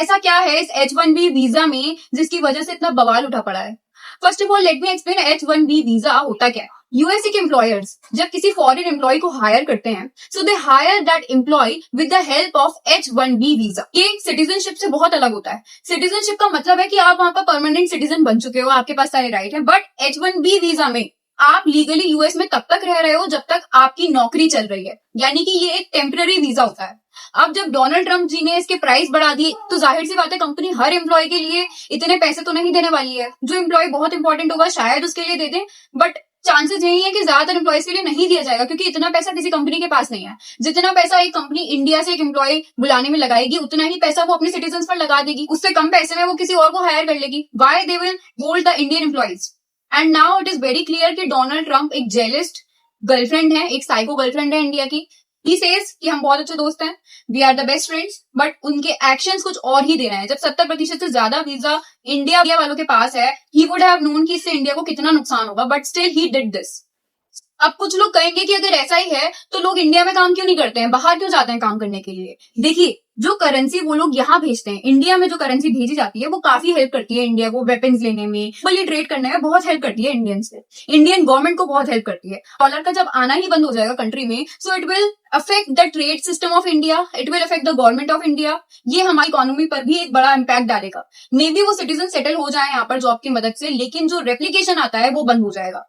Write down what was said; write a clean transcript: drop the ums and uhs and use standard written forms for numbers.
ऐसा क्या है इस H1B वीजा में जिसकी वजह से इतना बवाल उठा पड़ा है? First of all let me explain H1B visa होता क्या है। यूएसए के एम्प्लॉयर्स जब किसी फॉरेन एम्प्लॉय को हायर करते हैं, so they hire that employ with the help of H1B visa. ये सिटीजनशिप से बहुत अलग होता है। सिटीजनशिप का मतलब है कि आप वहां पर परमानेंट सिटीजन बन चुके हो, आपके पास सारे राइट है। बट H1B वीजा में आप लीगली यूएस में तब तक रह रहे हो जब तक आपकी नौकरी चल रही है, यानी कि ये एक टेम्पररी वीजा होता है। अब जब डोनाल्ड ट्रंप जी ने इसके प्राइस बढ़ा दिए तो जाहिर सी बात है कंपनी हर एम्प्लॉय के लिए इतने पैसे तो नहीं देने वाली है। जो एम्प्लॉय बहुत इंपॉर्टेंट होगा शायद उसके लिए दे दें, बट चांसेस यही है कि ज्यादातर एम्प्लॉयज के लिए नहीं दिया जाएगा, क्योंकि इतना पैसा किसी कंपनी के पास नहीं है। जितना पैसा एक कंपनी इंडिया से एक एम्प्लॉय बुलाने में लगाएगी उतना ही पैसा वो अपने सिटीजन पर लगा देगी। उससे कम पैसे में वो किसी और को हायर कर लेगी। Why they will hold the Indian employees. And now it is very clear कि डोनाल्ड ट्रंप एक जेलिस्ट गर्लफ्रेंड है, एक साइको गर्लफ्रेंड है इंडिया की। ही सेज कि हम बहुत अच्छे दोस्त हैं, we are the best friends, but उनके एक्शंस कुछ और ही दे रहे हैं। जब 70% से ज्यादा वीजा इंडिया वालों के पास है, ही वुड हैव नोन कि इससे इंडिया को कितना नुकसान होगा, but still he did this. अब कुछ लोग कहेंगे कि अगर ऐसा ही है तो लोग इंडिया में काम क्यों नहीं करते हैं, बाहर क्यों जाते हैं काम करने के लिए। देखिए, जो करेंसी वो लोग यहाँ भेजते हैं, इंडिया में जो करेंसी भेजी जाती है वो काफी हेल्प करती है इंडिया को वेपन्स लेने में, बल्कि ट्रेड करने में बहुत हेल्प करती है इंडियन से। इंडियन गवर्नमेंट को बहुत हेल्प करती है। डॉलर का जब आना ही बंद हो जाएगा कंट्री में, so it will affect the trade system of India, it will affect the government of India. ये हमारी इकोनॉमी पर भी एक बड़ा इम्पैक्ट डालेगा। मे बी वो सिटीजन सेटल हो जाए यहाँ पर जॉब की मदद से, लेकिन जो रेप्लिकेशन आता है वो बंद हो जाएगा।